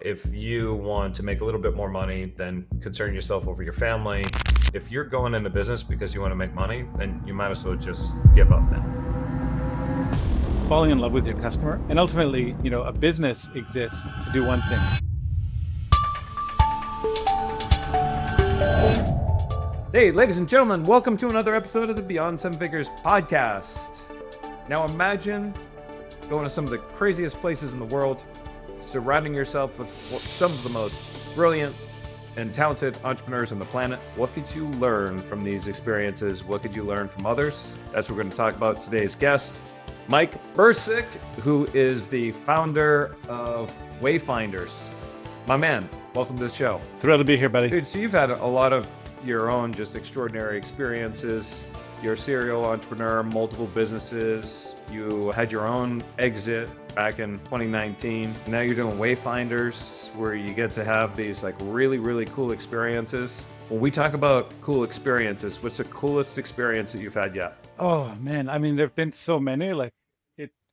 If you want to make a little bit more money, then concern yourself over your family. If you're going into business because you want to make money, then you might as well just give up now. Falling in love with your customer. And ultimately, a business exists to do one thing. Hey, ladies and gentlemen, welcome to another episode of the Beyond Seven Figures podcast. Now imagine going to some of the craziest places in the world, surrounding yourself with some of the most brilliant and talented entrepreneurs on the planet. What could you learn from these experiences? What could you learn from others? That's what we're going to talk about today's guest, Mike Brcic, who is the founder of Wayfinders. My man, welcome to the show. Thrilled to be here, buddy. Dude, so you've had a lot of your own just extraordinary experiences. You're a serial entrepreneur, multiple businesses. You had your own exit back in 2019. Now you're doing Wayfinders, where you get to have these like really, really cool experiences. When we talk about cool experiences, what's the coolest experience that you've had yet? Oh man, there've been so many.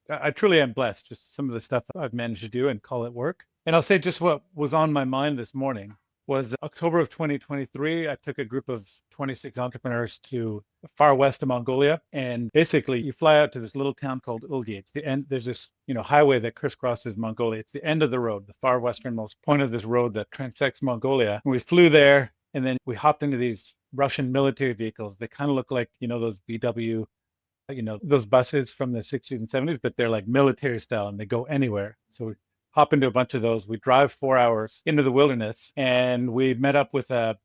I truly am blessed. Just some of the stuff I've managed to do and call it work. And I'll say just what was on my mind this morning was October of 2023. I took a group of 26 entrepreneurs to far west of Mongolia. And basically you fly out to this little town called Ulgi. It's the end. There's this, highway that crisscrosses Mongolia. It's the end of the road, the far westernmost point of this road that transects Mongolia. And we flew there and then we hopped into these Russian military vehicles. They kind of look like, those VW, those buses from the 60s and 70s, but they're like military style and they go anywhere. So we hop into a bunch of those. We drive 4 hours into the wilderness and we met up with a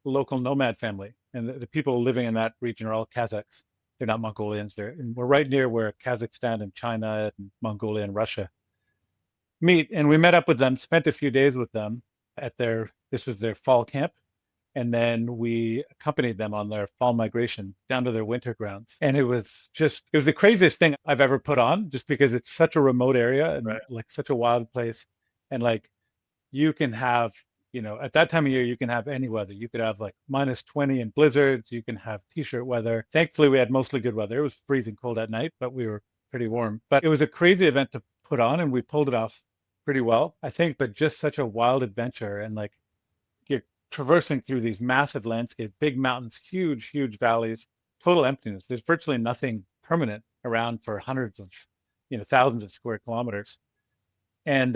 local nomad family. And the people living in that region are all Kazakhs. They're not Mongolians. And we're right near where Kazakhstan and China and Mongolia and Russia meet. And we met up with them, spent a few days with them at this was their fall camp. And then we accompanied them on their fall migration down to their winter grounds. And it was the craziest thing I've ever put on, just because it's such a remote area and like such a wild place. And like you can have, at that time of year, you can have any weather. You could have like -20 and blizzards. You can have t-shirt weather. Thankfully, we had mostly good weather. It was freezing cold at night, but we were pretty warm. But it was a crazy event to put on and we pulled it off pretty well, I think, but just such a wild adventure. And like, traversing through these massive landscapes, big mountains, huge, huge valleys, total emptiness. There's virtually nothing permanent around for hundreds of, thousands of square kilometers. And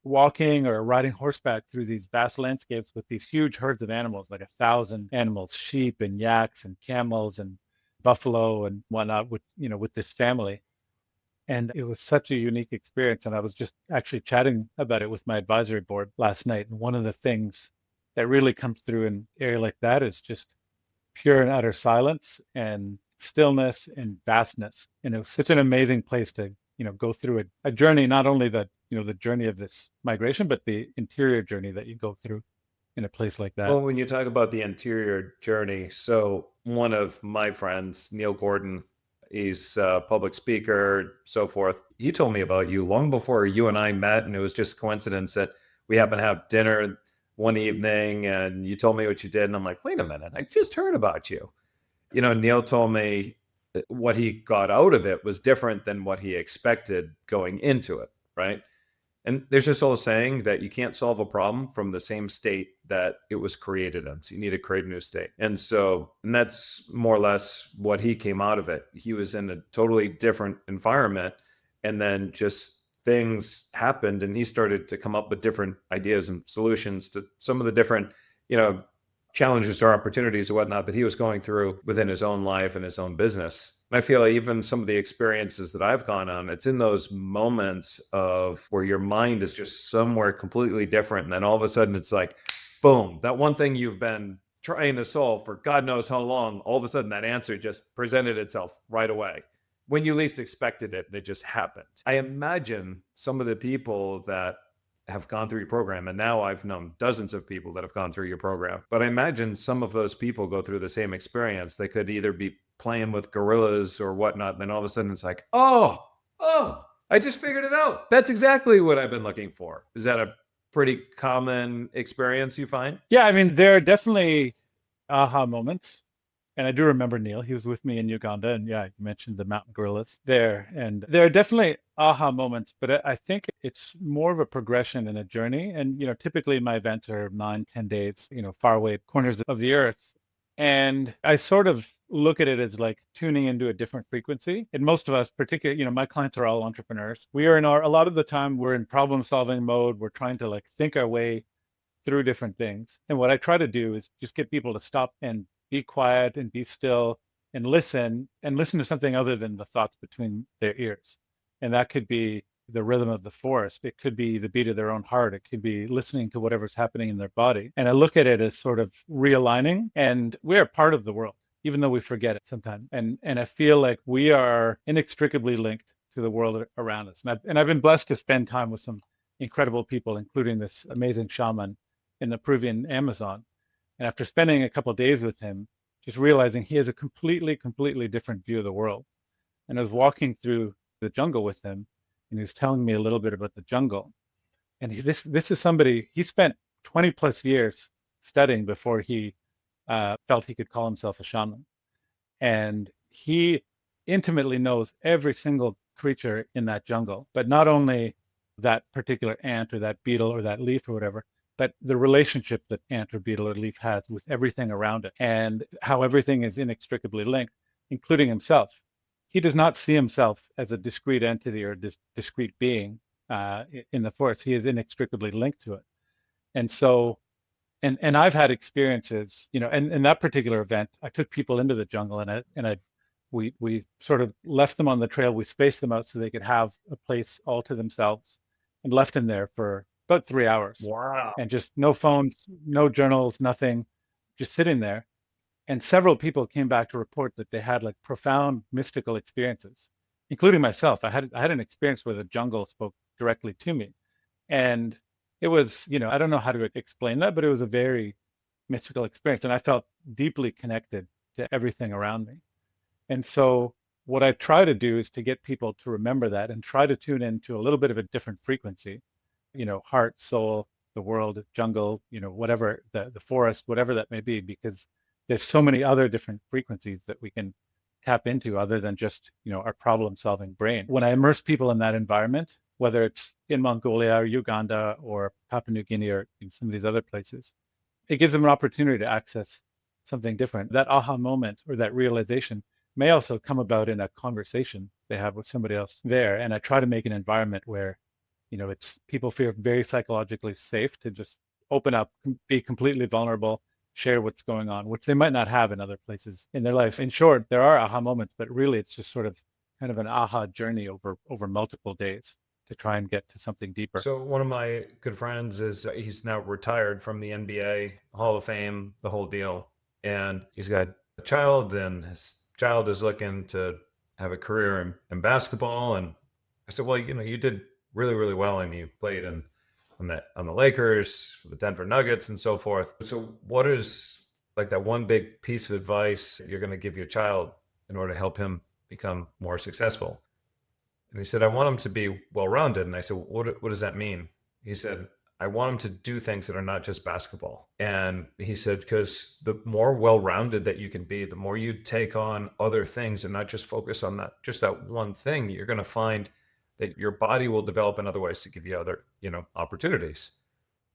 walking or riding horseback through these vast landscapes with these huge herds of animals, like 1,000 animals, sheep and yaks and camels and buffalo and whatnot with this family. And it was such a unique experience. And I was just actually chatting about it with my advisory board last night. And one of the things that really comes through in an area like that is just pure and utter silence and stillness and vastness. And it was such an amazing place to, go through a journey, not only the journey of this migration, but the interior journey that you go through in a place like that. Well, when you talk about the interior journey, so one of my friends, Neil Gordon, he's a public speaker, so forth. He told me about you long before you and I met, and it was just coincidence that we happened to have dinner one evening and you told me what you did. And I'm like, wait a minute, I just heard about you. Neil told me that what he got out of it was different than what he expected going into it, right? And there's this old saying that you can't solve a problem from the same state that it was created in. So you need to create a new state. And that's more or less what he came out of it. He was in a totally different environment and then just things happened and he started to come up with different ideas and solutions to some of the different, challenges or opportunities or whatnot that he was going through within his own life and his own business. And I feel like even some of the experiences that I've gone on, it's in those moments of where your mind is just somewhere completely different. And then all of a sudden it's like, boom, that one thing you've been trying to solve for God knows how long, all of a sudden that answer just presented itself right away. When you least expected it, it just happened. I imagine some of the people that have gone through your program, and now I've known dozens of people that have gone through your program, but I imagine some of those people go through the same experience. They could either be playing with gorillas or whatnot, and then all of a sudden it's like, oh, I just figured it out. That's exactly what I've been looking for. Is that a pretty common experience you find? Yeah, there are definitely aha moments. And I do remember Neil. He was with me in Uganda, and yeah, you mentioned the mountain gorillas there. And there are definitely aha moments, but I think it's more of a progression and a journey. And typically my events are 9, 10 days, far away corners of the earth. And I sort of look at it as like tuning into a different frequency. And most of us, particularly, my clients are all entrepreneurs. We are a lot of the time we're in problem solving mode. We're trying to like think our way through different things. And what I try to do is just get people to stop and be quiet and be still and listen to something other than the thoughts between their ears. And that could be the rhythm of the forest. It could be the beat of their own heart. It could be listening to whatever's happening in their body. And I look at it as sort of realigning, and we are part of the world, even though we forget it sometimes. And I feel like we are inextricably linked to the world around us. And I've been blessed to spend time with some incredible people, including this amazing shaman in the Peruvian Amazon. And after spending a couple of days with him, just realizing he has a completely different view of the world. And I was walking through the jungle with him, and he was telling me a little bit about the jungle. And this is somebody he spent 20 plus years studying before he felt he could call himself a shaman. And he intimately knows every single creature in that jungle, but not only that particular ant or that beetle or that leaf or whatever, but the relationship that ant or beetle or leaf has with everything around it and how everything is inextricably linked, including himself. He does not see himself as a discrete entity or discrete being in the forest. He is inextricably linked to it. And so, and I've had experiences, and in that particular event, I took people into the jungle we sort of left them on the trail. We spaced them out so they could have a place all to themselves and left them there for about 3 hours Wow. and just no phones, no journals, nothing, just sitting there. And several people came back to report that they had like profound mystical experiences, including myself. I had an experience where the jungle spoke directly to me. And it was, I don't know how to explain that, but it was a very mystical experience. And I felt deeply connected to everything around me. And so what I try to do is to get people to remember that and try to tune into a little bit of a different frequency, heart, soul, the world, jungle, whatever, the forest, whatever that may be, because there's so many other different frequencies that we can tap into other than just, our problem solving brain. When I immerse people in that environment, whether it's in Mongolia or Uganda or Papua New Guinea or in some of these other places, it gives them an opportunity to access something different. That aha moment or that realization may also come about in a conversation they have with somebody else there. And I try to make an environment where, it's people feel very psychologically safe to just open up, be completely vulnerable, share what's going on, which they might not have in other places in their lives. In short, there are aha moments, but really it's just sort of kind of an aha journey over multiple days to try and get to something deeper. So one of my good friends he's now retired from the NBA, Hall of Fame, the whole deal. And he's got a child, and his child is looking to have a career in basketball. And I said, well, you did really, really well, and you played on the Lakers, for the Denver Nuggets, and so forth. So what is like that one big piece of advice you're going to give your child in order to help him become more successful? And he said, I want him to be well-rounded. And I said, what does that mean? He said, I want him to do things that are not just basketball. And he said, because the more well-rounded that you can be, the more you take on other things and not just focus on that one thing, you're going to find that your body will develop in other ways to give you other, opportunities.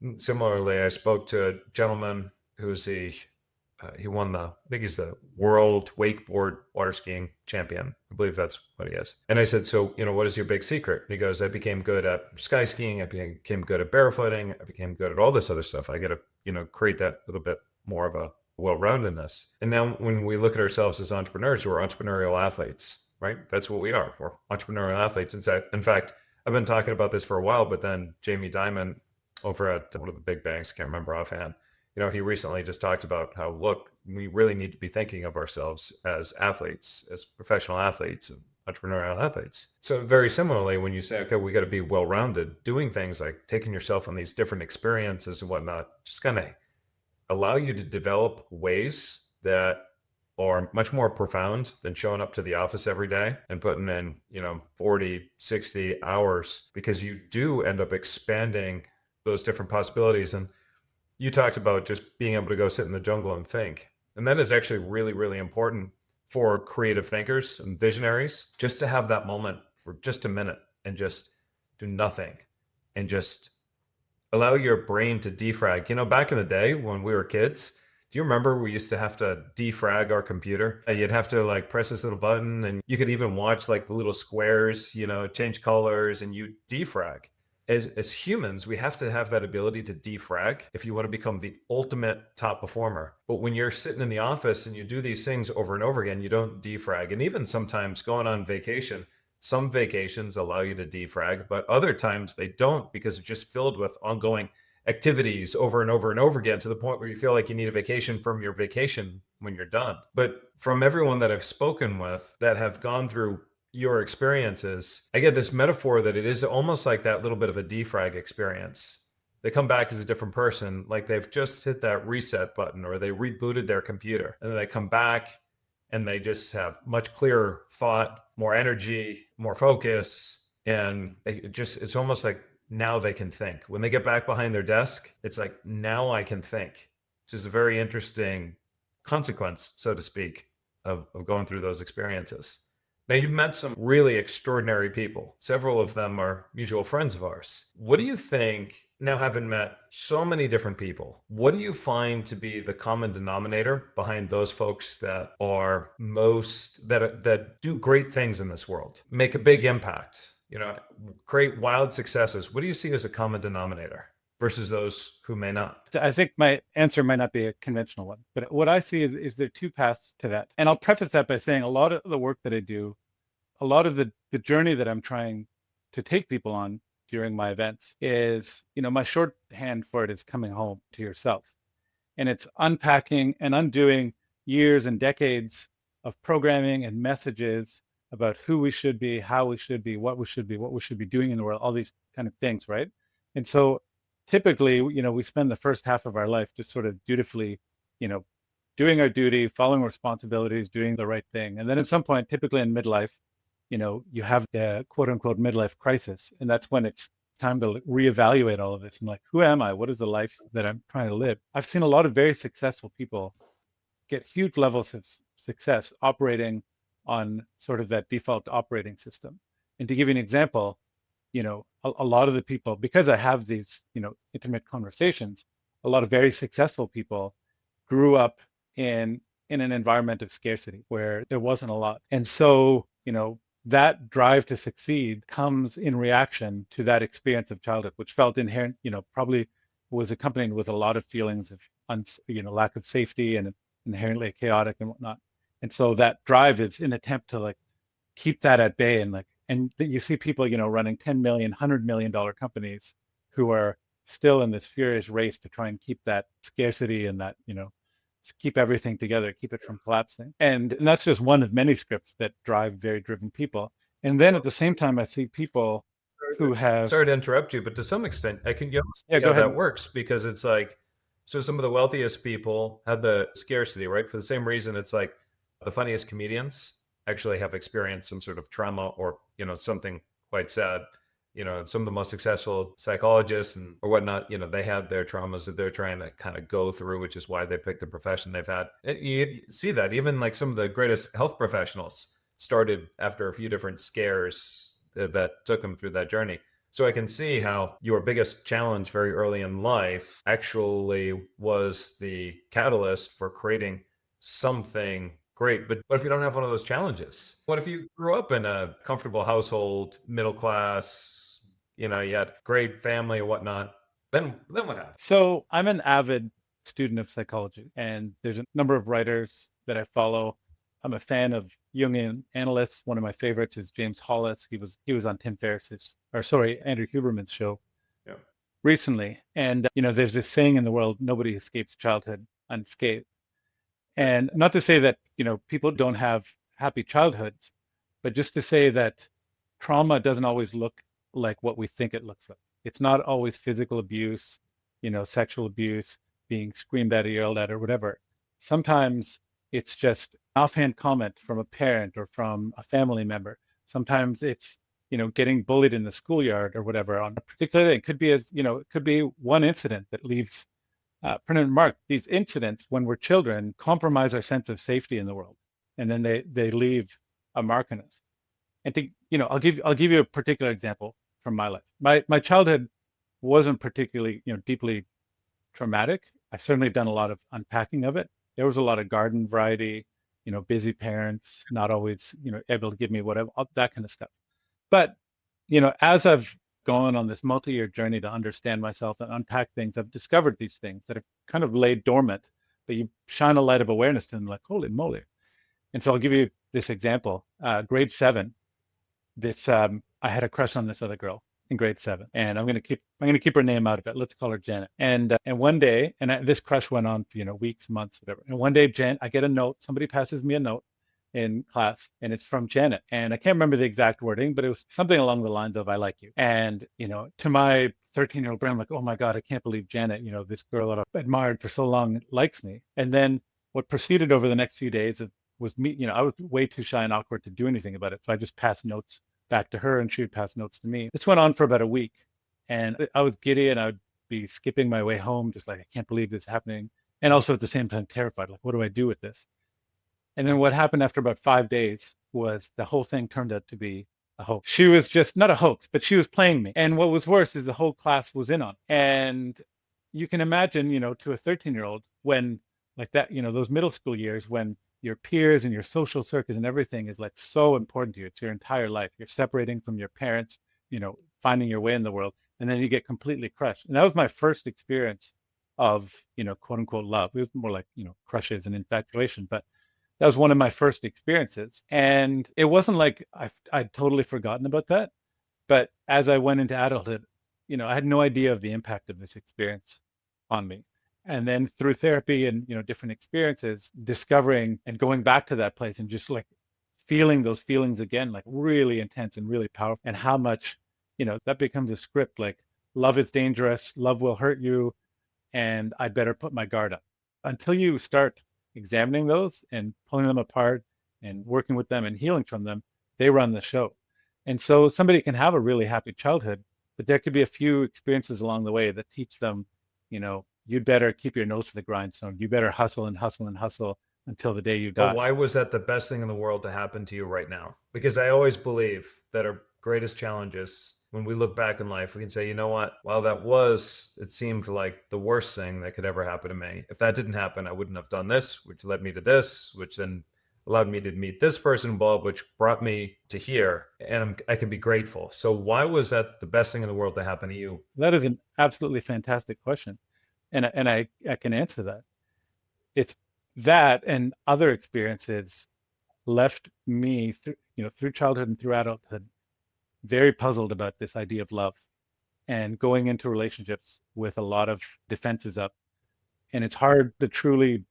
And similarly, I spoke to a gentleman who's he won I think he's the world wakeboard water skiing champion. I believe that's what he is. And I said, so, what is your big secret? And he goes, I became good at sky skiing. I became good at barefooting. I became good at all this other stuff. I got to, create that little bit more of a well-roundedness. And now when we look at ourselves as entrepreneurs, we're entrepreneurial athletes, right? That's what we are. We're entrepreneurial athletes. In fact, I've been talking about this for a while, but then Jamie Dimon over at one of the big banks, can't remember offhand, he recently just talked about how, look, we really need to be thinking of ourselves as athletes, as professional athletes, and entrepreneurial athletes. So very similarly, when you say, okay, we got to be well-rounded, doing things like taking yourself on these different experiences and whatnot, just kind of allow you to develop ways that are much more profound than showing up to the office every day and putting in, 40, 60 hours, because you do end up expanding those different possibilities. And you talked about just being able to go sit in the jungle and think. And that is actually really, really important for creative thinkers and visionaries, just to have that moment for just a minute and just do nothing and just allow your brain to defrag. Back in the day when we were kids, do you remember we used to have to defrag our computer? You'd have to like press this little button and you could even watch like the little squares, change colors and you defrag. As humans, we have to have that ability to defrag if you want to become the ultimate top performer. But when you're sitting in the office and you do these things over and over again, you don't defrag. And even sometimes going on vacation, some vacations allow you to defrag, but other times they don't because it's just filled with ongoing activities over and over and over again to the point where you feel like you need a vacation from your vacation when you're done. But from everyone that I've spoken with that have gone through your experiences, I get this metaphor that it is almost like that little bit of a defrag experience. They come back as a different person, like they've just hit that reset button or they rebooted their computer, and then they come back and they just have much clearer thought, more energy, more focus, and it's almost like now they can think. When they get back behind their desk, it's like now I can think, which is a very interesting consequence, so to speak, of going through those experiences. Now, you've met some really extraordinary people. Several of them are mutual friends of ours. What do you think, now having met so many different people, what do you find to be the common denominator behind those folks that are that do great things in this world, make a big impact, create wild successes? What do you see as a common denominator versus those who may not? I think my answer might not be a conventional one, but what I see is there are two paths to that. And I'll preface that by saying a lot of the work that I do, a lot of the journey that I'm trying to take people on during my events is, my shorthand for it is coming home to yourself. And it's unpacking and undoing years and decades of programming and messages about who we should be, how we should be, what we should be, what we should be doing in the world, all these kind of things, right? And so typically, we spend the first half of our life just sort of dutifully, doing our duty, following responsibilities, doing the right thing. And then at some point, typically in midlife, you have the quote unquote midlife crisis. And that's when it's time to reevaluate all of this. And like, who am I? What is the life that I'm trying to live? I've seen a lot of very successful people get huge levels of success operating on sort of that default operating system. And to give you an example, a lot of the people, because I have these, intimate conversations, a lot of very successful people grew up in an environment of scarcity where there wasn't a lot. And so, that drive to succeed comes in reaction to that experience of childhood, which felt inherent, probably was accompanied with a lot of feelings of, lack of safety and inherently chaotic and whatnot. And so that drive is an attempt to like keep that at bay and you see people, running 10 million, $100 million companies who are still in this furious race to try and keep that scarcity and that, keep everything together, keep it from collapsing. And that's just one of many scripts that drive very driven people. And then at the same time, I see people who have. Sorry to interrupt you, but to some extent, I can Yeah, see go how ahead. that works because it's like, so some of the wealthiest people have the scarcity, right? For the same reason, it's like the funniest comedians actually have experienced some sort of trauma or, something quite sad. Some of the most successful psychologists and or whatnot, they had their traumas that they're trying to kind of go through, which is why they picked the profession they've had. You see that even like some of the greatest health professionals started after a few different scares that took them through that journey. So I can see how your biggest challenge very early in life actually was the catalyst for creating something great. But what if you don't have one of those challenges? What if you grew up in a comfortable household, middle class, you had great family and whatnot? Then what happens? So I'm an avid student of psychology, and there's a number of writers that I follow. I'm a fan of Jungian analysts. One of my favorites is James Hollis. He was on Tim Ferriss's, or sorry, Andrew Huberman's show Yeah. recently. And there's this saying in the world: nobody escapes childhood unscathed. And not to say that people don't have happy childhoods, but just to say that trauma doesn't always look like what we think it looks like. It's not always physical abuse, sexual abuse, being screamed at or yelled at or whatever. Sometimes it's just an offhand comment from a parent or from a family member. Sometimes it's getting bullied in the schoolyard or whatever. On particularly, it could be it could be one incident that leaves Printed Mark, these incidents when we're children compromise our sense of safety in the world, and then they leave a mark on us. And to I'll give you a particular example from my life. My childhood wasn't particularly deeply traumatic. I've certainly done a lot of unpacking of it. There was a lot of garden variety, busy parents, not always able to give me whatever, that kind of stuff. But as I've gone on this multi-year journey to understand myself and unpack things, I've discovered these things that have kind of laid dormant, but you shine a light of awareness to them, like, holy moly. And so I'll give you this example. Grade 7, this I had a crush on this other girl in grade 7, and I'm gonna keep her name out of it. Let's call her Janet. And one day, this crush went on for weeks, months, whatever. And one day, I get a note. Somebody passes me a note in class, and it's from Janet. And I can't remember the exact wording, but it was something along the lines of "I like you." And to my 13-year-old brain, I'm like, "Oh my God, I can't believe Janet, this girl that I've admired for so long, likes me." And then what proceeded over the next few days was me. I was way too shy and awkward to do anything about it, so I just passed notes back to her, and she would pass notes to me. This went on for about a week, and I was giddy, and I would be skipping my way home, just like, I can't believe this is happening, and also at the same time terrified, like, what do I do with this? And then what happened after about 5 days was the whole thing turned out to be a hoax. She was just not a hoax, but she was playing me. And what was worse is the whole class was in on it. And you can imagine, to a 13-year-old, when like that, those middle school years, when your peers and your social circles and everything is like so important to you. It's your entire life. You're separating from your parents, finding your way in the world, and then you get completely crushed. And that was my first experience of, quote unquote love. It was more like, crushes and infatuation, but that was one of my first experiences. And it wasn't like I'd totally forgotten about that. But as I went into adulthood, I had no idea of the impact of this experience on me. And then through therapy and, different experiences, discovering and going back to that place and just like feeling those feelings again, like really intense and really powerful, and how much, that becomes a script, like love is dangerous, love will hurt you, and I better put my guard up. Until you start examining those and pulling them apart and working with them and healing from them, they run the show. And so somebody can have a really happy childhood, but there could be a few experiences along the way that teach them, you'd better keep your nose to the grindstone. You better hustle and hustle and hustle until the day you But die. why was that the best thing in the world to happen to you right now? Because I always believe that our greatest challenges, when we look back in life, we can say, you know what? While it seemed like the worst thing that could ever happen to me. If that didn't happen, I wouldn't have done this, which led me to this, which then allowed me to meet this person involved, which brought me to here. And I can be grateful. So why was that the best thing in the world to happen to you? That is an absolutely fantastic question. And I can answer that. It's that and other experiences left me through childhood and through adulthood very puzzled about this idea of love and going into relationships with a lot of defenses up. And it's hard to truly,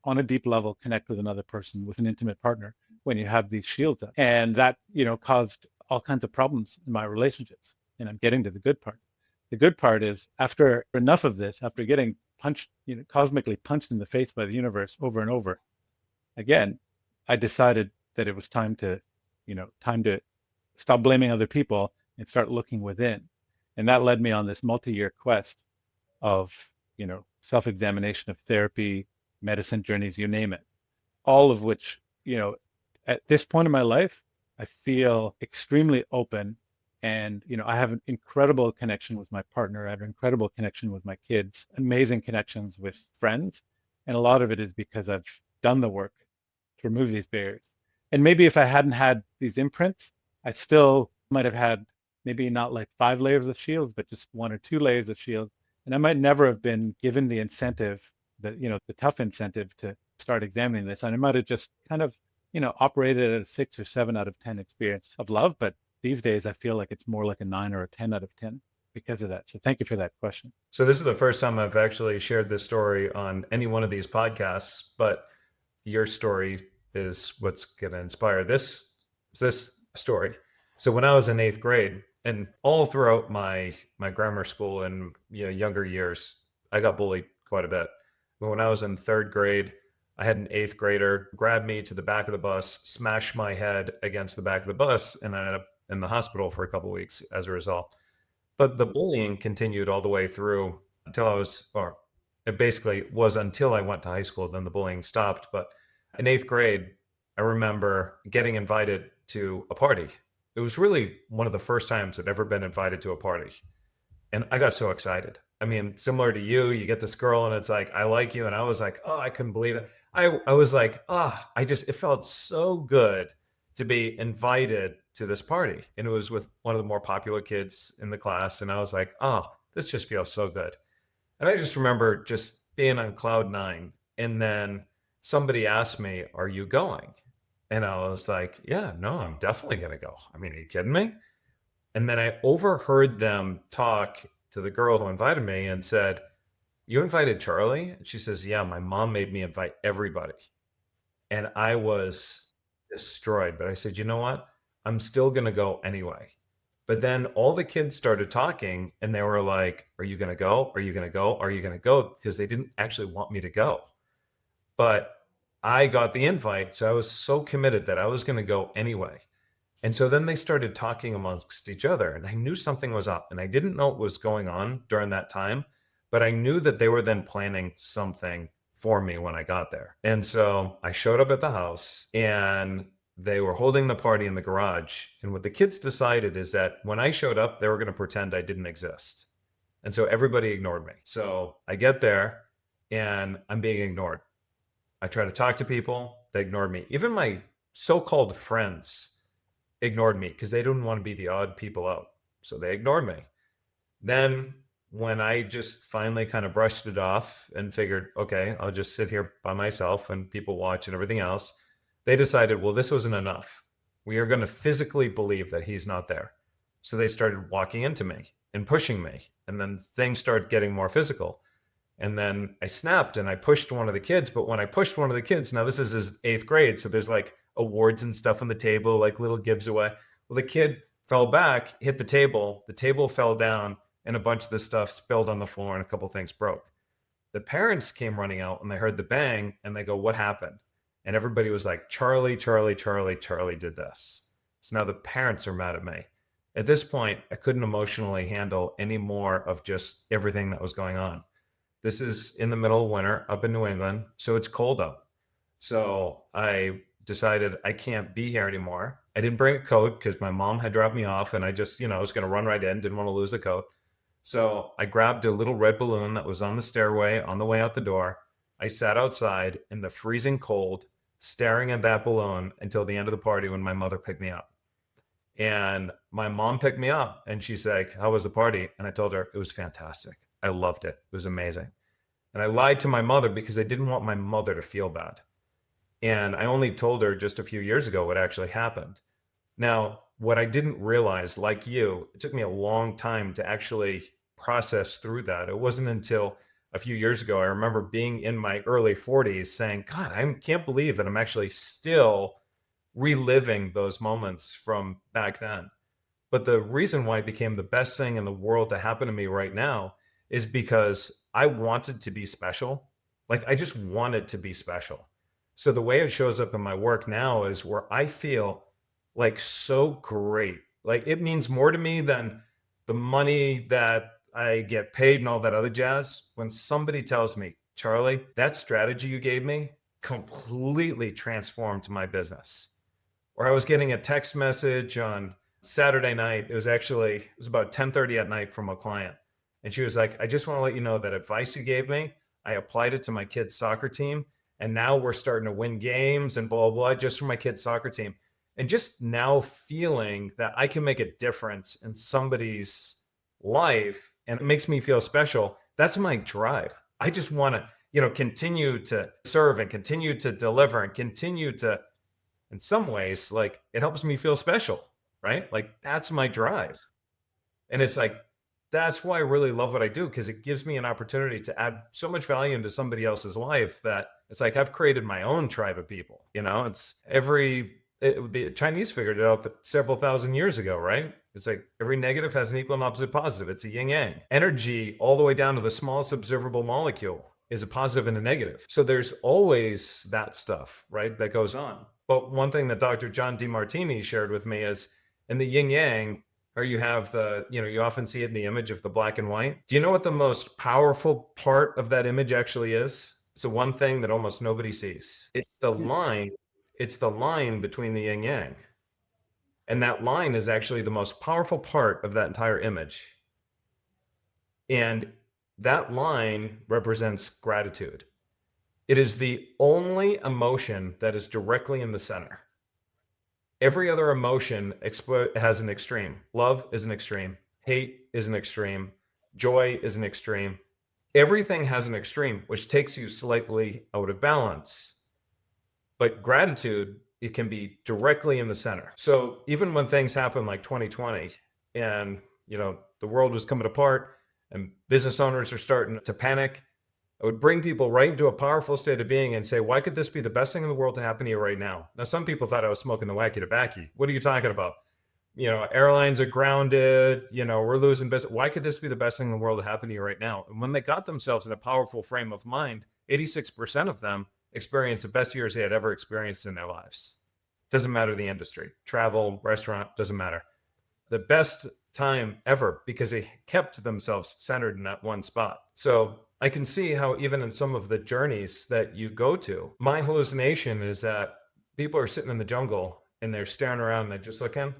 on a deep level, connect with another person, with an intimate partner, when you have these shields up. And that, caused all kinds of problems in my relationships. And I'm getting to the good part. The good part is, after enough of this, after getting punched, cosmically punched in the face by the universe over and over again, I decided that it was time to stop blaming other people and start looking within. And that led me on this multi-year quest of, self-examination, of therapy, medicine journeys, you name it, all of which, at this point in my life, I feel extremely open. And, I have an incredible connection with my partner. I have an incredible connection with my kids, amazing connections with friends. And a lot of it is because I've done the work to remove these barriers. And maybe if I hadn't had these imprints, I still might have had maybe not like 5 layers of shields, but just 1 or 2 layers of shields. And I might never have been given the incentive, the tough incentive to start examining this. And I might have just kind of, operated at a 6 or 7 out of 10 experience of love. But these days, I feel like it's more like a 9 or a 10 out of 10 because of that. So thank you for that question. So this is the first time I've actually shared this story on any one of these podcasts, but your story is what's going to inspire this story. So when I was in 8th grade, and all throughout my grammar school and younger years, I got bullied quite a bit. But when I was in 3rd grade, I had an 8th grader grab me to the back of the bus, smash my head against the back of the bus, and I ended up in the hospital for a couple of weeks as a result. But the bullying continued all the way through until I was, or It basically was until I went to high school, then the bullying stopped. But in eighth grade, I remember getting invited to a party. It was really one of the first times I'd ever been invited to a party. And I got so excited. I mean, similar to you get this girl and it's like, I like you. And I was like, oh, I couldn't believe it. I was like, it felt so good to be invited to this party. And it was with one of the more popular kids in the class. And I was like, oh, this just feels so good. And I just remember just being on cloud nine. And then somebody asked me, are you going? And I was like, yeah, no, I'm definitely going to go. I mean, are you kidding me? And then I overheard them talk to the girl who invited me and said, you invited Charlie? And she says, yeah, my mom made me invite everybody. And I was destroyed. But I said, you know what? I'm still going to go anyway. But then all the kids started talking and they were like, are you going to go? Are you going to go? Are you going to go? Because they didn't actually want me to go. But I got the invite. So I was so committed that I was going to go anyway. And so then they started talking amongst each other, and I knew something was up, and I didn't know what was going on during that time, but I knew that they were then planning something for me when I got there. And so I showed up at the house, and they were holding the party in the garage. And what the kids decided is that when I showed up, they were going to pretend I didn't exist. And so everybody ignored me. So I get there, and I'm being ignored. I try to talk to people, they ignored me. Even my so-called friends ignored me because they didn't want to be the odd people out. So they ignored me. Then when I just finally kind of brushed it off and figured, okay, I'll just sit here by myself and people watch and everything else, they decided, well, this wasn't enough. We are going to physically believe that he's not there. So they started walking into me and pushing me. And then things started getting more physical. And then I snapped and I pushed one of the kids. But when I pushed one of the kids, now this is his eighth grade. So there's like awards and stuff on the table, like little gives away. Well, the kid fell back, hit the table fell down, and a bunch of the stuff spilled on the floor and a couple things broke. The parents came running out and they heard the bang and they go, what happened? And everybody was like, Charlie, Charlie, Charlie, Charlie did this. So now the parents are mad at me. At this point, I couldn't emotionally handle any more of just everything that was going on. This is in the middle of winter up in New England, so it's cold out. So I decided I can't be here anymore. I didn't bring a coat because my mom had dropped me off and I just, was going to run right in, didn't want to lose the coat. So I grabbed a little red balloon that was on the stairway on the way out the door. I sat outside in the freezing cold, staring at that balloon until the end of the party when my mother picked me up. And my mom picked me up and she's like, how was the party? And I told her it was fantastic. I loved it. It was amazing. And I lied to my mother because I didn't want my mother to feel bad. And I only told her just a few years ago what actually happened. Now, what I didn't realize, like you, it took me a long time to actually process through that. It wasn't until a few years ago, I remember being in my early 40s saying, God, I can't believe that I'm actually still reliving those moments from back then. But the reason why it became the best thing in the world to happen to me right now is because I wanted to be special. Like I just wanted to be special. So the way it shows up in my work now is where I feel like so great. Like it means more to me than the money that I get paid and all that other jazz. When somebody tells me, Charlie, that strategy you gave me completely transformed my business. Or I was getting a text message on Saturday night. It was about 10:30 at night from a client. And she was like, I just want to let you know that advice you gave me, I applied it to my kids' soccer team. And now we're starting to win games and blah, blah, blah, just for my kids' soccer team. And just now feeling that I can make a difference in somebody's life and it makes me feel special. That's my drive. I just want to, continue to serve and continue to deliver and continue to, in some ways, like it helps me feel special, right? Like that's my drive. And it's like, that's why I really love what I do because it gives me an opportunity to add so much value into somebody else's life that it's like I've created my own tribe of people. The Chinese figured it out several thousand years ago, right? It's like every negative has an equal and opposite positive. It's a yin yang. Energy, all the way down to the smallest observable molecule, is a positive and a negative. So there's always that stuff, right, that goes on. But one thing that Dr. John Demartini shared with me is in the yin yang, or you have you often see it in the image of the black and white. Do you know what the most powerful part of that image actually is? It's the one thing that almost nobody sees. It's the line between the yin yang. And that line is actually the most powerful part of that entire image. And that line represents gratitude. It is the only emotion that is directly in the center. Every other emotion has an extreme. Love is an extreme. Hate is an extreme. Joy is an extreme. Everything has an extreme, which takes you slightly out of balance. But gratitude, it can be directly in the center. So even when things happen like 2020 and, the world was coming apart and business owners are starting to panic, I would bring people right into a powerful state of being and say, why could this be the best thing in the world to happen to you right now? Now, some people thought I was smoking the wacky tobacco. What are you talking about? Airlines are grounded, we're losing business. Why could this be the best thing in the world to happen to you right now? And when they got themselves in a powerful frame of mind, 86% of them experienced the best years they had ever experienced in their lives. Doesn't matter the industry, travel, restaurant, doesn't matter. The best time ever because they kept themselves centered in that one spot. So I can see how even in some of the journeys that you go to, my hallucination is that people are sitting in the jungle and they're staring around and they're just looking.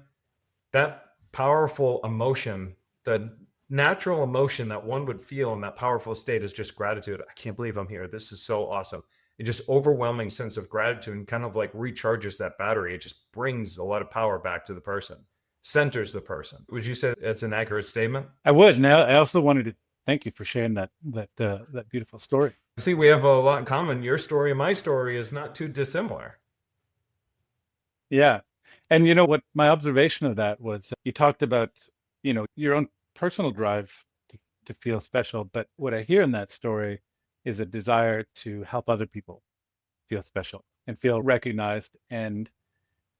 That powerful emotion, the natural emotion that one would feel in that powerful state is just gratitude. I can't believe I'm here. This is so awesome. It just overwhelming sense of gratitude and kind of like recharges that battery. It just brings a lot of power back to the person, centers the person. Would you say that's an accurate statement? I would. And I also wanted to thank you for sharing that beautiful story. See, we have a lot in common. Your story and my story is not too dissimilar. Yeah. And what my observation of that was, you talked about, your own personal drive to feel special. But what I hear in that story is a desire to help other people feel special and feel recognized. And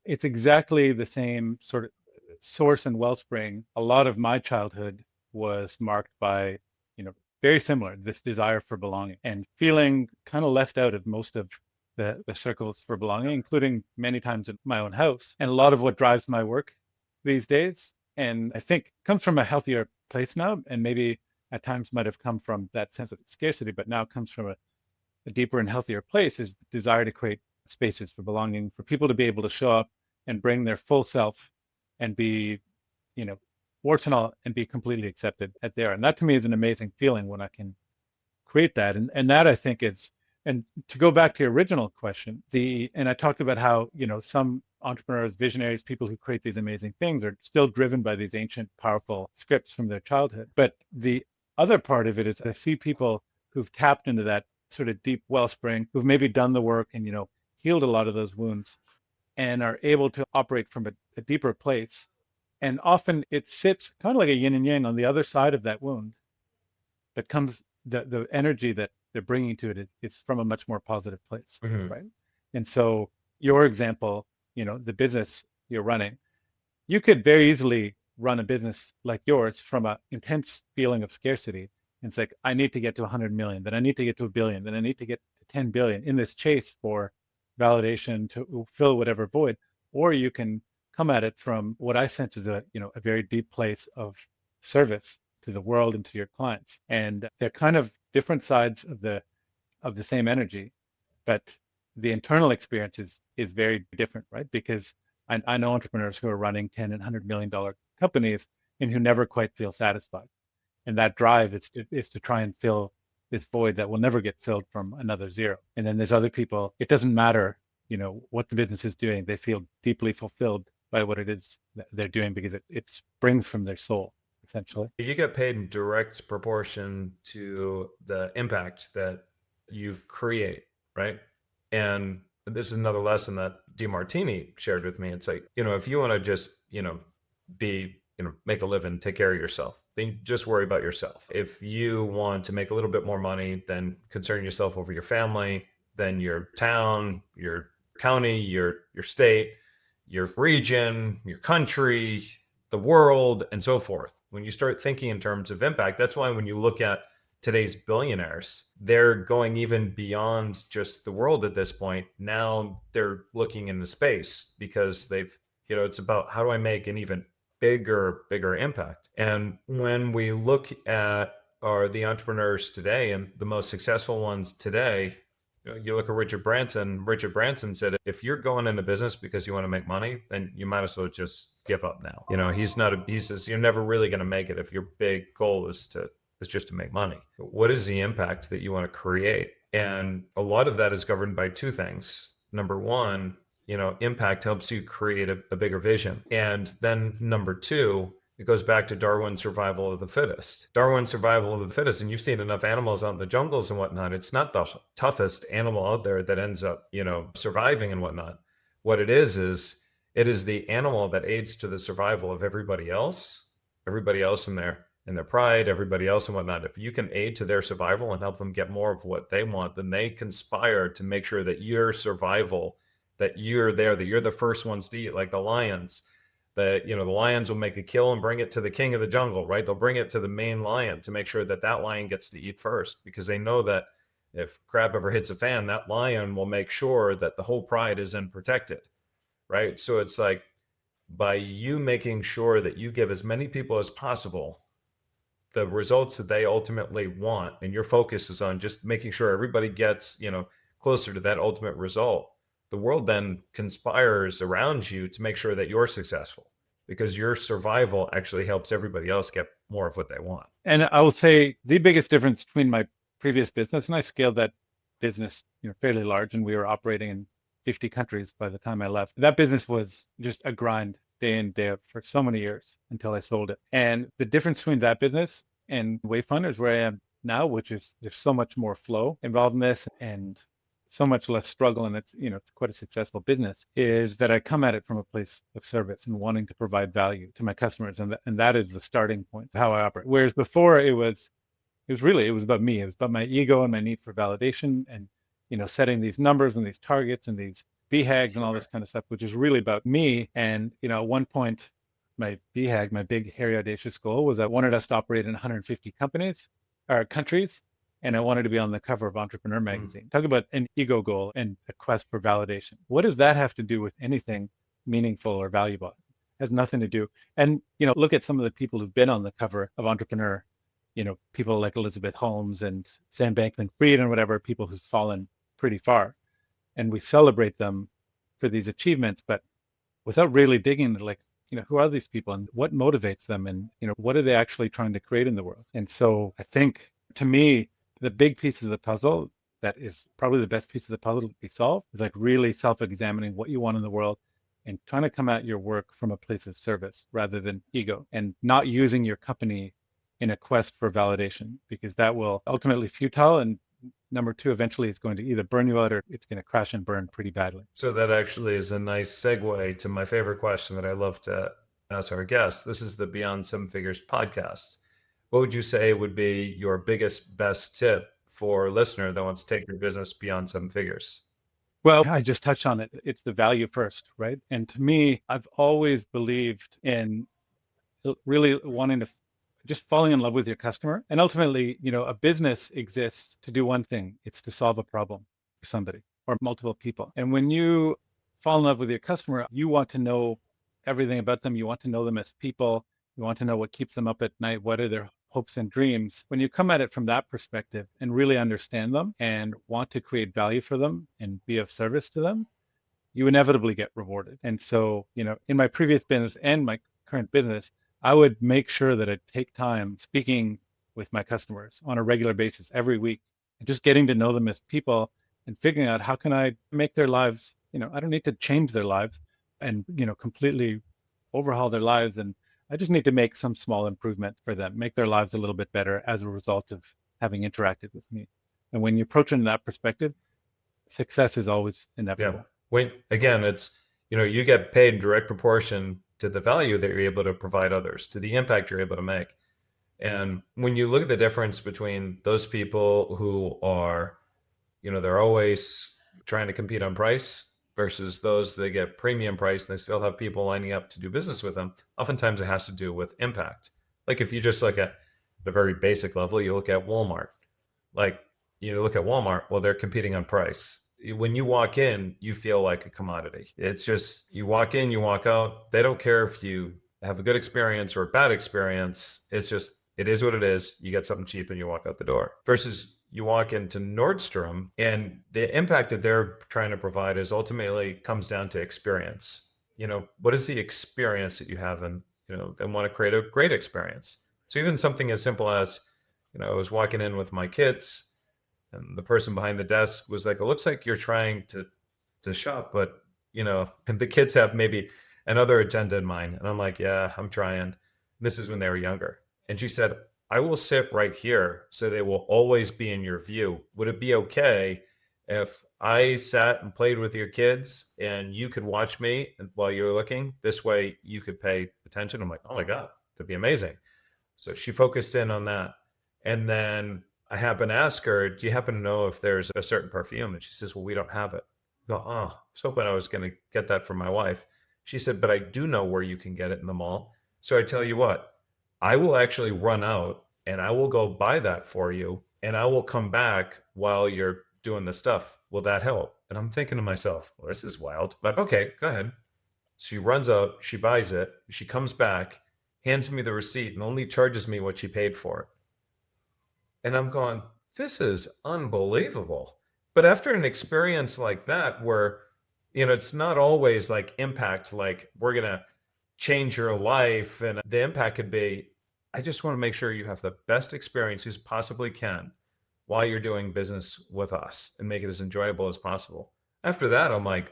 it's exactly the same sort of source and wellspring. A lot of my childhood was marked by, very similar, this desire for belonging and feeling kind of left out of most of the circles for belonging, including many times in my own house. And a lot of what drives my work these days, and I think comes from a healthier place now, and maybe at times might have come from that sense of scarcity, but now comes from a deeper and healthier place, is the desire to create spaces for belonging, for people to be able to show up and bring their full self and be, warts and all, and be completely accepted at there. And that to me is an amazing feeling when I can create that. And that I think is, and to go back to your original question, and I talked about how, some entrepreneurs, visionaries, people who create these amazing things are still driven by these ancient, powerful scripts from their childhood. But the other part of it is I see people who've tapped into that sort of deep wellspring, who've maybe done the work and, healed a lot of those wounds and are able to operate from a deeper place. And often it sits kind of like a yin and yang on the other side of that wound, that comes, the energy that they're bringing to it is from a much more positive place, Mm-hmm. right? And so your example, the business you're running, you could very easily run a business like yours from an intense feeling of scarcity. And it's like, I need to get to 100 million, then I need to get to a billion, then I need to get to 10 billion in this chase for validation to fill whatever void. Or you can come at it from what I sense is a very deep place of service to the world and to your clients. And they're kind of different sides of the same energy, but the internal experience is very different, right? Because I know entrepreneurs who are running 10 and $100 million companies and who never quite feel satisfied. And that drive is to try and fill this void that will never get filled from another zero. And then there's other people, it doesn't matter, what the business is doing. They feel deeply fulfilled by what it is that they're doing because it springs from their soul, essentially. You get paid in direct proportion to the impact that you create, right? And this is another lesson that DeMartini shared with me. It's like, if you want to just, make a living, take care of yourself, then just worry about yourself. If you want to make a little bit more money, then concern yourself over your family, then your town, your county, your state, your region, your country, the world, and so forth. When you start thinking in terms of impact, that's why when you look at today's billionaires, they're going even beyond just the world at this point. Now they're looking into space because it's about how do I make an even bigger impact. And when we look at the entrepreneurs today and the most successful ones today, you look at Richard Branson. Richard Branson said, if you're going into business because you want to make money, then you might as well just give up now. He says, you're never really going to make it if your big goal is just to make money. What is the impact that you want to create? And a lot of that is governed by two things. Number one, impact helps you create a bigger vision. And then number two, it goes back to Darwin's survival of the fittest. Darwin's survival of the fittest, and you've seen enough animals out in the jungles and whatnot. It's not the toughest animal out there that ends up, surviving and whatnot. What it is it is the animal that aids to the survival of everybody else in their pride, everybody else and whatnot. If you can aid to their survival and help them get more of what they want, then they conspire to make sure that your survival, that you're there, that you're the first ones to eat, like the lions. The lions will make a kill and bring it to the king of the jungle, right? They'll bring it to the main lion to make sure that lion gets to eat first, because they know that if crap ever hits a fan, that lion will make sure that the whole pride is then protected, right? So it's like, by you making sure that you give as many people as possible the results that they ultimately want, and your focus is on just making sure everybody gets, closer to that ultimate result, the world then conspires around you to make sure that you're successful, because your survival actually helps everybody else get more of what they want. And I will say the biggest difference between my previous business, and I scaled that business, fairly large, and we were operating in 50 countries by the time I left. That business was just a grind day in, day out for so many years until I sold it. And the difference between that business and Wayfinders, where I am now, which is there's so much more flow involved in this and so much less struggle, and it's quite a successful business, is that I come at it from a place of service and wanting to provide value to my customers, and that is the starting point of how I operate. Whereas before it was about me. It was about my ego and my need for validation, and setting these numbers and these targets and these BHAGs and all this kind of stuff, which is really about me. And at one point, my BHAG, my big, hairy, audacious goal, was I wanted us to operate in 150 countries, and I wanted to be on the cover of Entrepreneur magazine. Talk about an ego goal and a quest for validation. What does that have to do with anything meaningful or valuable? It has nothing to do. And look at some of the people who've been on the cover of Entrepreneur. People like Elizabeth Holmes and Sam Bankman-Fried and whatever, people who've fallen pretty far. And we celebrate them for these achievements, but without really digging into who are these people and what motivates them, and, what are they actually trying to create in the world? And so I think, to me, the big piece of the puzzle that is probably the best piece of the puzzle to be solved is really self-examining what you want in the world and trying to come at your work from a place of service rather than ego, and not using your company in a quest for validation, because that will ultimately futile. And number two, eventually it's going to either burn you out or it's going to crash and burn pretty badly. So that actually is a nice segue to my favorite question that I love to ask our guests. This is the Beyond Seven Figures podcast. What would you say would be your biggest, best tip for a listener that wants to take their business beyond seven figures? Well, I just touched on it. It's the value first, right? And to me, I've always believed in really wanting to just falling in love with your customer. And ultimately, a business exists to do one thing. It's to solve a problem for somebody or multiple people. And when you fall in love with your customer, you want to know everything about them. You want to know them as people. You want to know what keeps them up at night. What are their hopes and dreams? When you come at it from that perspective and really understand them and want to create value for them and be of service to them, you inevitably get rewarded. And so, in my previous business and my current business, I would make sure that I take time speaking with my customers on a regular basis every week, and just getting to know them as people and figuring out how can I make their lives, I don't need to change their lives and, completely overhaul their lives. And I just need to make some small improvement for them, make their lives a little bit better as a result of having interacted with me. And when you approach it in that perspective, success is always inevitable. Yeah. Again, it's, you get paid in direct proportion to the value that you're able to provide others, to the impact you're able to make. And when you look at the difference between those people who are, they're always trying to compete on price versus those that get premium price and they still have people lining up to do business with them, oftentimes it has to do with impact. Like if you just look at the very basic level, you look at Walmart. Like, look at Walmart, well, they're competing on price. When you walk in, you feel like a commodity. It's just, you walk in, you walk out. They don't care if you have a good experience or a bad experience. It's just, it is what it is. You get something cheap and you walk out the door. Versus you walk into Nordstrom and the impact that they're trying to provide is ultimately comes down to experience. What is the experience that you have, and they want to create a great experience. So even something as simple as, I was walking in with my kids and the person behind the desk was like, it looks like you're trying to shop, but and the kids have maybe another agenda in mind. And I'm like, yeah, I'm trying. This is when they were younger. And she said, I will sit right here so they will always be in your view. Would it be okay if I sat and played with your kids and you could watch me while you're looking? This way you could pay attention. I'm like, oh my God, that'd be amazing. So she focused in on that. And then I happened to ask her, do you happen to know if there's a certain perfume? And she says, well, we don't have it. I go, oh, I was hoping I was going to get that from my wife. She said, but I do know where you can get it in the mall. So I tell you what, I will actually run out and I will go buy that for you. And I will come back while you're doing the stuff. Will that help? And I'm thinking to myself, well, this is wild, but okay, go ahead. She runs out, she buys it, she comes back, hands me the receipt, and only charges me what she paid for it. And I'm going, this is unbelievable. But after an experience like that, where, it's not always like impact, like we're going to change your life. And the impact could be, I just want to make sure you have the best experience you possibly can while you're doing business with us and make it as enjoyable as possible. After that, I'm like,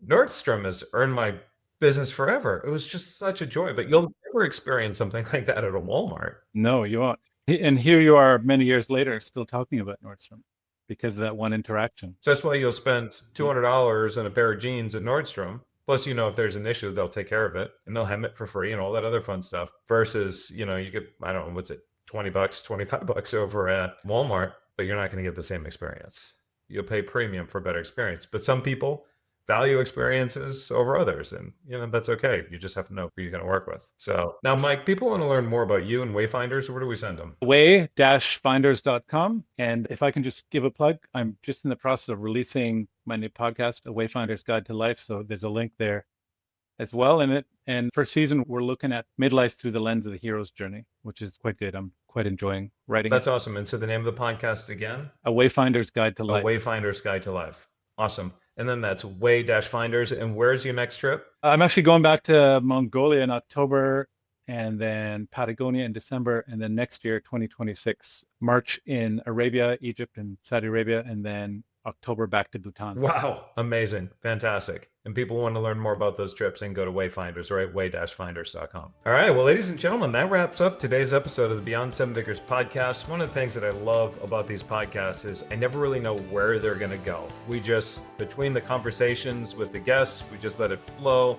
Nordstrom has earned my business forever. It was just such a joy, but you'll never experience something like that at a Walmart. No, you won't. And here you are many years later still talking about Nordstrom because of that one interaction. So that's why you'll spend $200 on a pair of jeans at Nordstrom. Plus, if there's an issue, they'll take care of it and they'll hem it for free and all that other fun stuff. Versus, you could, I don't know, what's it, $20, $25 over at Walmart, but you're not going to get the same experience. You'll pay premium for a better experience. But some people value experiences over others, and that's okay. You just have to know who you're going to work with. So now, Mike, people want to learn more about you and Wayfinders. Where do we send them? Way-finders.com. And if I can just give a plug, I'm just in the process of releasing my new podcast, A Wayfinder's Guide to Life. So there's a link there as well in it. And for season, we're looking at midlife through the lens of the hero's journey, which is quite good. I'm quite enjoying writing. That's awesome. And so the name of the podcast again? A Wayfinder's Guide to Life. A Wayfinder's Guide to Life. Awesome. And then that's Way-Finders. And where's your next trip? I'm actually going back to Mongolia in October, and then Patagonia in December, and then next year, 2026, March in Arabia, Egypt, and Saudi Arabia, and then October back to Bhutan. Wow. Amazing. Fantastic. And people want to learn more about those trips and go to Wayfinders or at way-finders.com. All right. Well, ladies and gentlemen, that wraps up today's episode of the Beyond Seven Figures podcast. One of the things that I love about these podcasts is I never really know where they're going to go. We just, between the conversations with the guests, we just let it flow.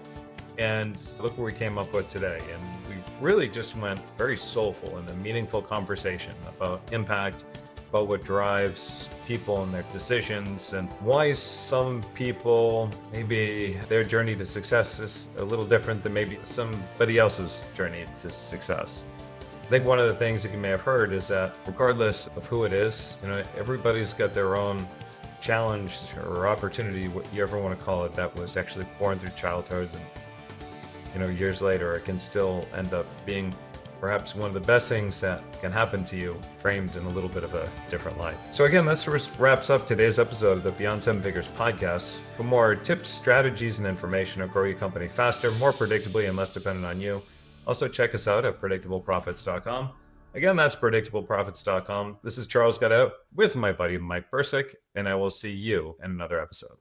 And look what we came up with today. And we really just went very soulful in a meaningful conversation about impact, about what drives people and their decisions, and why some people, maybe their journey to success is a little different than maybe somebody else's journey to success. I think one of the things that you may have heard is that regardless of who it is, everybody's got their own challenge or opportunity, what you ever want to call it, that was actually born through childhood, and years later it can still end up being perhaps one of the best things that can happen to you, framed in a little bit of a different light. So again, this wraps up today's episode of the Beyond Seven Figures podcast. For more tips, strategies, and information to grow your company faster, more predictably, and less dependent on you, also check us out at predictableprofits.com. Again, that's predictableprofits.com. This is Charles Got Out with my buddy Mike Brcic, and I will see you in another episode.